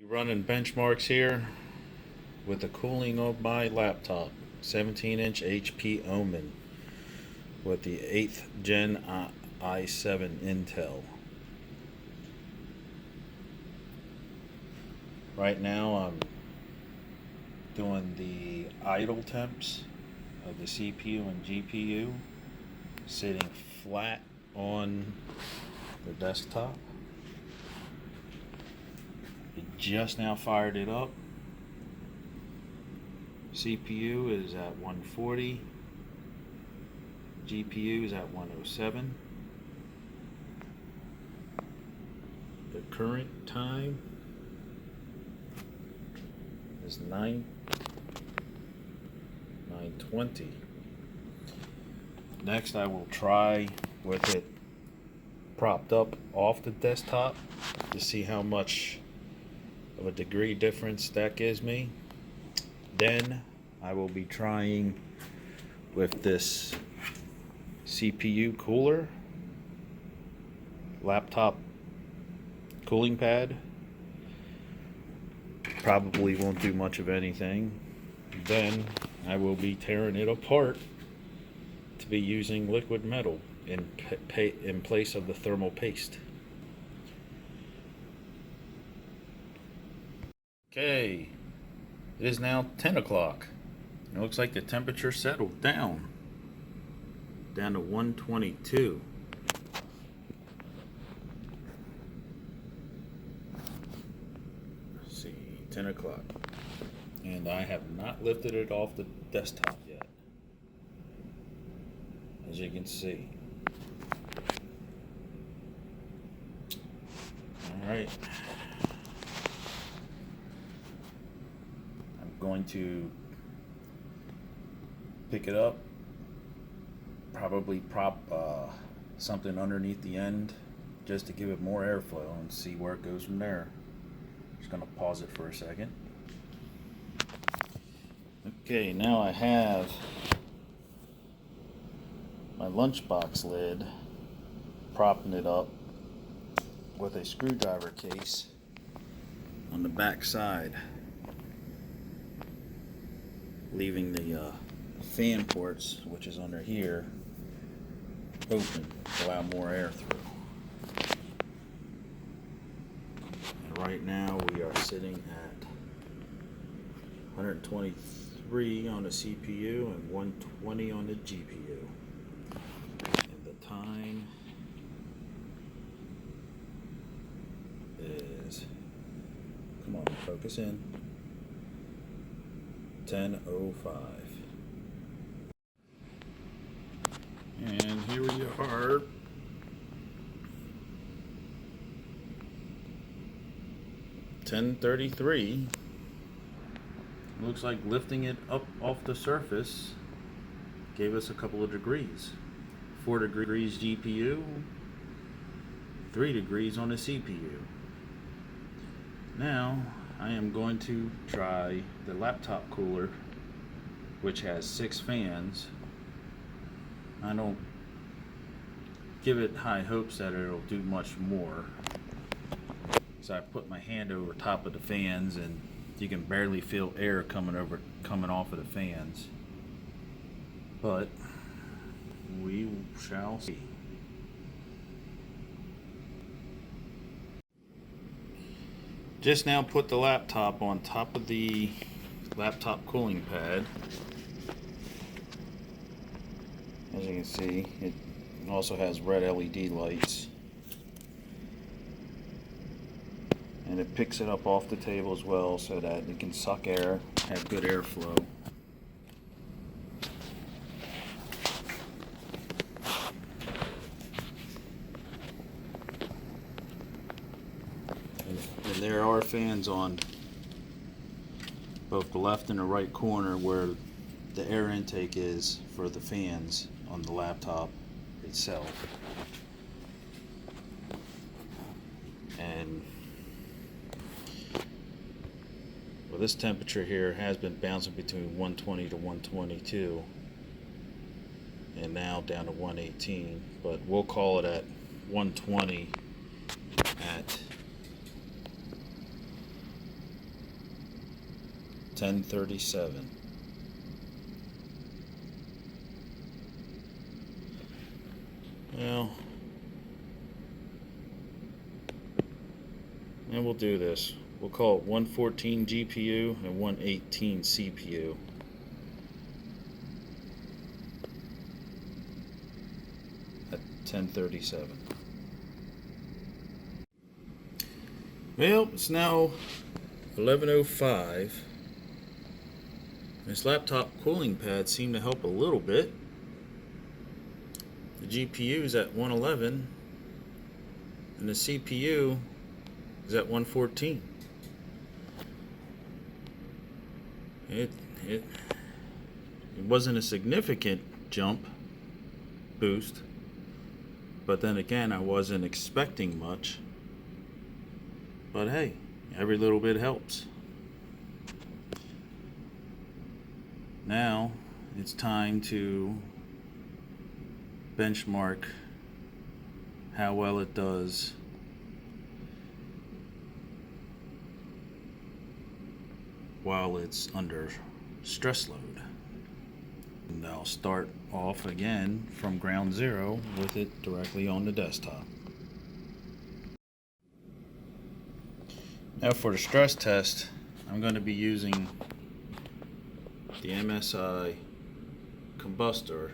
Running benchmarks here with the cooling of my laptop, 17-inch HP Omen with the 8th Gen i7 Intel. Right now I'm doing the idle temps of the CPU and GPU sitting flat on the desktop. Just now fired it up. CPU is at 140. GPU is at 107. The current time is 9:20. Next I will try with it propped up off the desktop to see how much of a degree difference that gives me. Then I will be trying with this CPU cooler, laptop cooling pad. Probably won't do much of anything. Then I will be tearing it apart to be using liquid metal in place of the thermal paste. Okay, it is now 10 o'clock. It looks like the temperature settled down to 122. Let's see, 10 o'clock. And I have not lifted it off the desktop yet, as you can see. All right. Going to pick it up, probably prop something underneath the end just to give it more airflow and see where it goes from there. Just going to pause it for a second. Okay, now I have my lunchbox lid, propping it up with a screwdriver case on the back side, leaving the fan ports, which is under here, open to allow more air through. And right now we are sitting at 123 on the CPU and 120 on the GPU. And the time is, come on, focus in, 10:05. And here we are. $10:33. Looks like lifting it up off the surface gave us a couple of degrees. 4 degrees GPU, 3 degrees on the CPU. Now I am going to try the laptop cooler, which has 6 fans. I don't give it high hopes that it'll do much more. So I put my hand over top of the fans and you can barely feel air coming off of the fans. But we shall see. Just now put the laptop on top of the laptop cooling pad. As you can see, it also has red LED lights. And it picks it up off the table as well so that it can suck air, have good airflow. And there are fans on both the left and the right corner where the air intake is for the fans on the laptop itself. And well, this temperature here has been bouncing between 120 to 122 and now down to 118, but we'll call it at 120 at 1037. Well, and we'll do this. We'll call it 114 GPU and 118 CPU. At 1037. Well, it's now 11:05. This laptop cooling pad seemed to help a little bit. The GPU is at 111 and the CPU is at 114. It wasn't a significant jump boost, but then again, I wasn't expecting much. But hey, every little bit helps. Now it's time to benchmark how well it does while it's under stress load. And I'll start off again from ground zero with it directly on the desktop. Now for the stress test, I'm going to be using the MSI combustor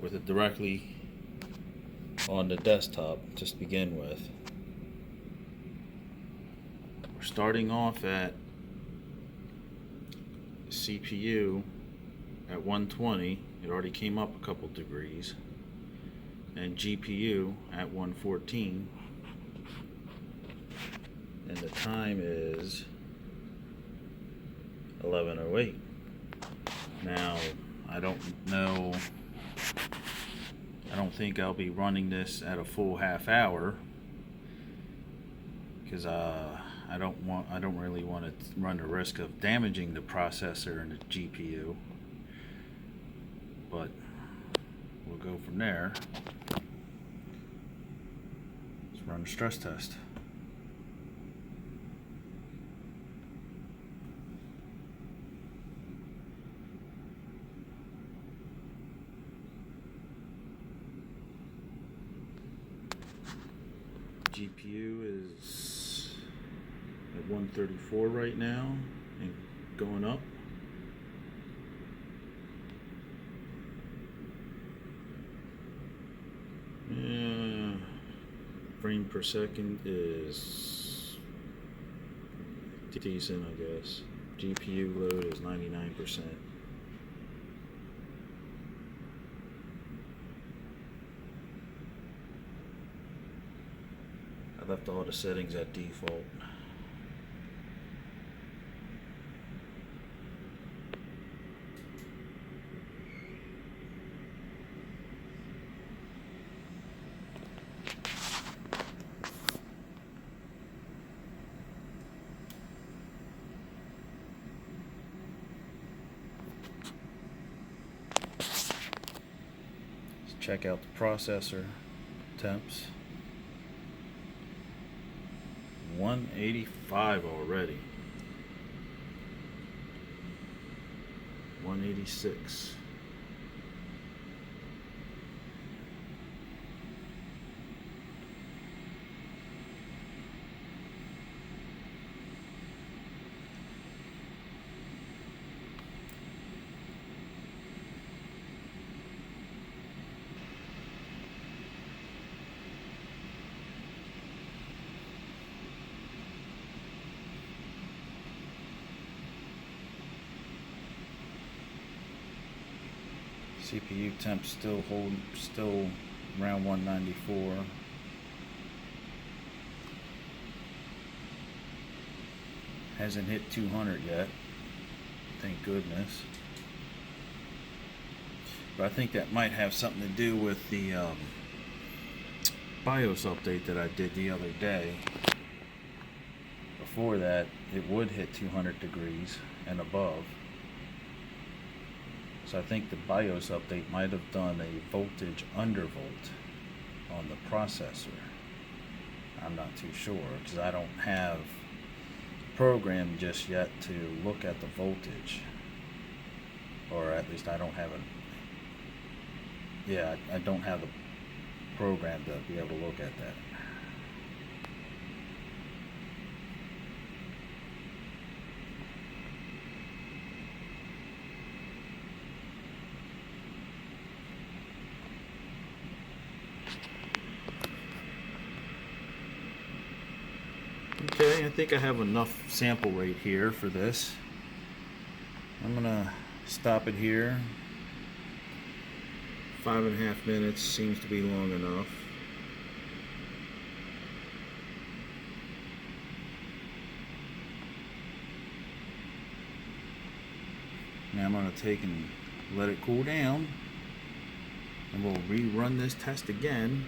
with it directly on the desktop to begin with. We're starting off at CPU at 120. It already came up a couple degrees. And GPU at 114. And the time is 11:08. Now, I don't think I'll be running this at a full half hour because I don't really want to run the risk of damaging the processor and the GPU. But we'll go from there. Let's run the stress test. GPU is at 134 right now and going up. Frame per second is decent, I guess. GPU load is 99%. I left all the settings at default. Let's check out the processor temps. 185 already. 186. CPU temp still around 194. Hasn't hit 200 yet. Thank goodness. But I think that might have something to do with the BIOS update that I did the other day. Before that, it would hit 200 degrees and above. So I think the BIOS update might have done a voltage undervolt on the processor. I'm not too sure because I don't have program just yet to look at the voltage, or at least I don't have it. Yeah, I don't have the program to be able to look at that. Okay, I think I have enough sample rate here for this. I'm gonna stop it here. 5.5 minutes seems to be long enough. Now I'm gonna take and let it cool down, and we'll rerun this test again.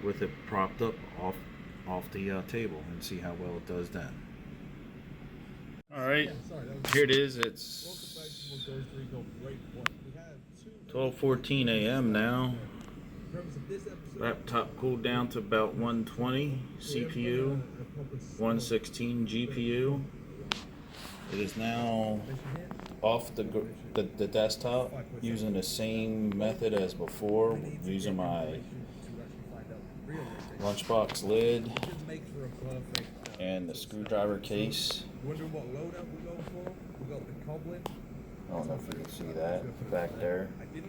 With it propped up off the table, and see how well it does then. All right, here it is. It's 12:14 a.m. now. Laptop cooled down to about 120 CPU, 116 GPU. It is now off the desktop using the same method as before, using my lunchbox lid and the screwdriver case. I don't know if you can see that back there. And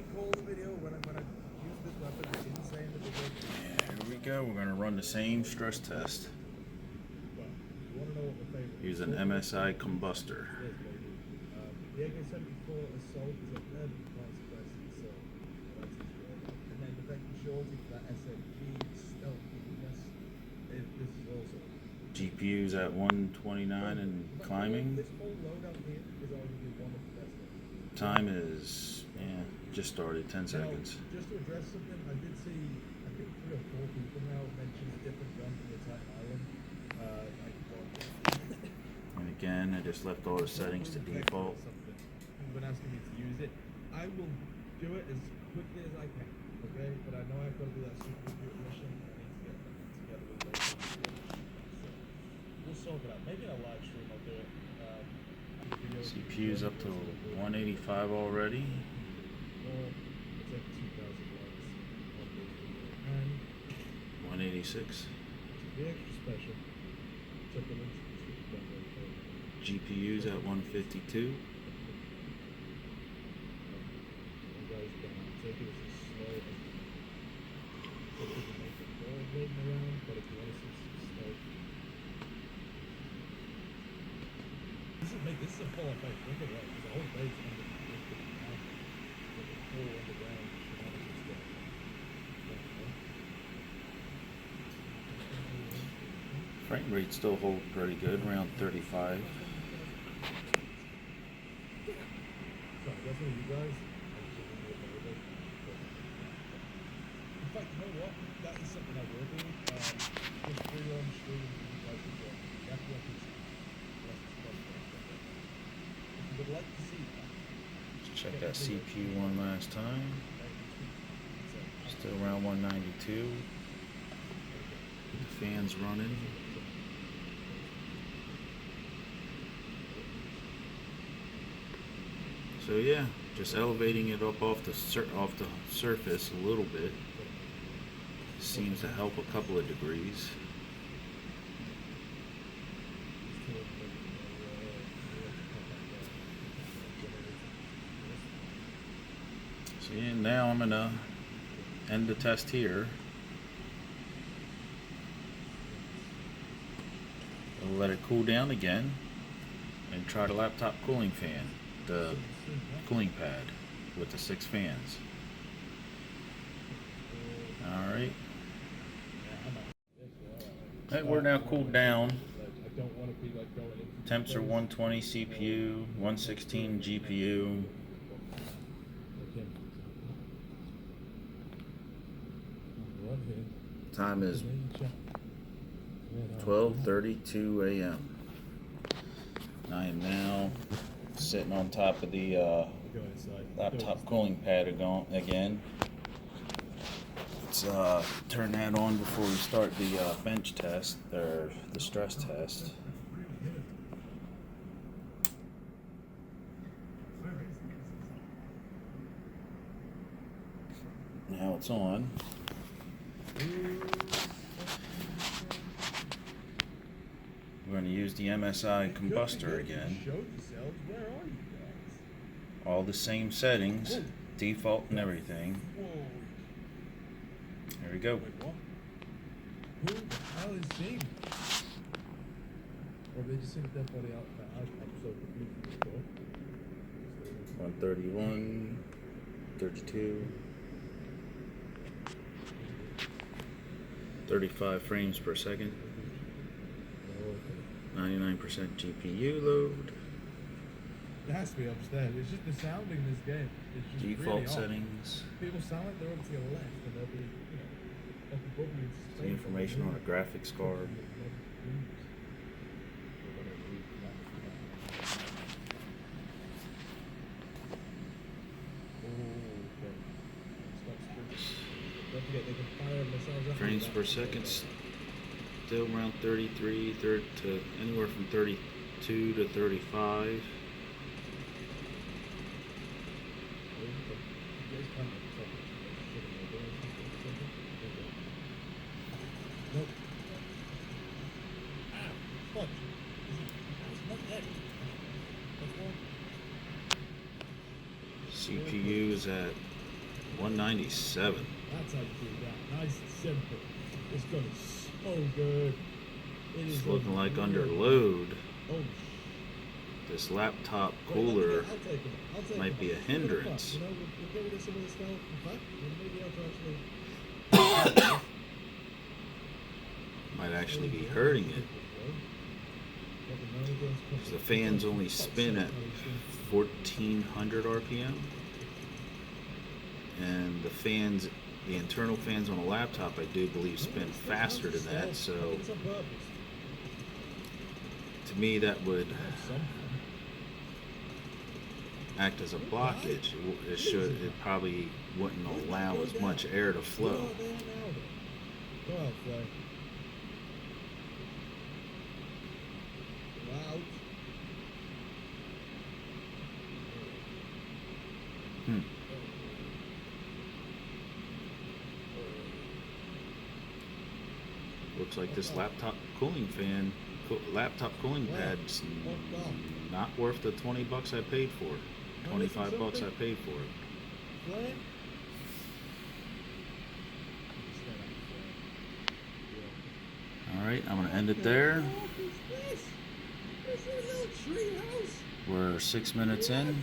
here we go. We're going to run the same stress test. Use an MSI combustor. The AK-74 Assault is a third class suppressor, so that's and then the vector shorty for that SMG stealth weakness. This is also GPU's at 129 and climbing. This whole loadout here is arguably one of the best. Time is just started, 10 seconds. Just to address something, I did see I think 3 or 4 people now mention a different gun from the Titan Island. And again, I just left all the settings to default. Been asking me to use it. I will do it as quickly as I can, okay? But I know I've got to do that super secret mission. I need to get that together with later. So we'll sort it out. Maybe in a live stream I'll do it. CPU's up to 185 already. It's like 2,000 likes on and 186. the extra special. Check the links. GPU's at 152. Take it as slow as so we can make it go waiting around, but if you want to see some stuff. This is a full effect. Look at that. The whole base under the ground. Like a full underground shenanigans going on. Frame rate still hold pretty good, around 35. So definitely you guys. In fact, you know what? That is something I will do. Just free on stream and you guys will join. You have to be on PC. If you would like to see that. Let's check that CPU one last time. Still around 192. The fan's running. So yeah, just elevating it up off the surface a little bit seems to help a couple of degrees. So yeah, now I'm gonna end the test here. I'll let it cool down again and try the laptop cooling fan, the cooling pad with the 6 fans. Alright. Alright, we're now cooled down. Temps are 120 CPU, 116 GPU. Time is 12:32 a.m. I am now sitting on top of the Go inside. Laptop cooling pad again. Let's turn that on before we start the bench test, or the stress test. Now it's on. We're going to use the MSI combustor again. Show yourselves. Where are you guys? All the same settings, default and everything. Whoa. There we go. Wait, what? Who the hell is Jamie? Or they just think that funny out. I'm so confused with this 131, 32, 35 frames per second, 99% GPU load, It has to be upstairs. It's just the sounding in this game. It's just default really off. settings, People sound like they're over to your left and they'll be, up above you. the information on a graphics card. Don't forget, they can fire themselves up. Frames per second, still around 33, to anywhere from 32 to 35. Nope. Ah, fuck. Not that. That's one. CPU is at 197. That's how you do that. Nice and simple. It's gonna be so good. It is It's looking like good. under load. Oh, This laptop wait, cooler I'll take it. I'll take might it. be a hindrance. You know, we'll get rid of some of the stuff. But maybe I'll actually. might actually be hurting it. 'Cause the fans only spin at 1400 RPM, and the internal fans on a laptop, I do believe, spin faster than that. So to me, that would act as a blockage. It probably wouldn't allow as much air to flow. Go out, Fly. Out. Looks like this laptop cooling pad's not worth the $20 I paid for it. $25 I paid for it. Fly. All right, I'm gonna end it there. This is a little tree house. We're 6 minutes in.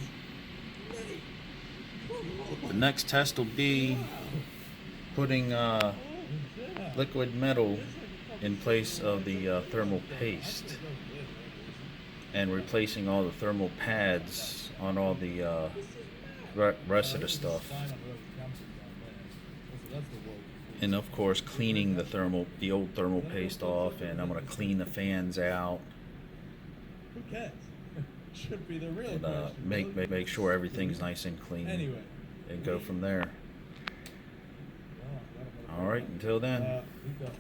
The next test will be putting liquid metal in place of the thermal paste and replacing all the thermal pads on all the rest of the stuff. And of course, cleaning the old thermal paste off, and I'm gonna clean the fans out. Who cares? Should be the real And question. make sure everything's nice and clean. Anyway. And go from there. All right, until then. We got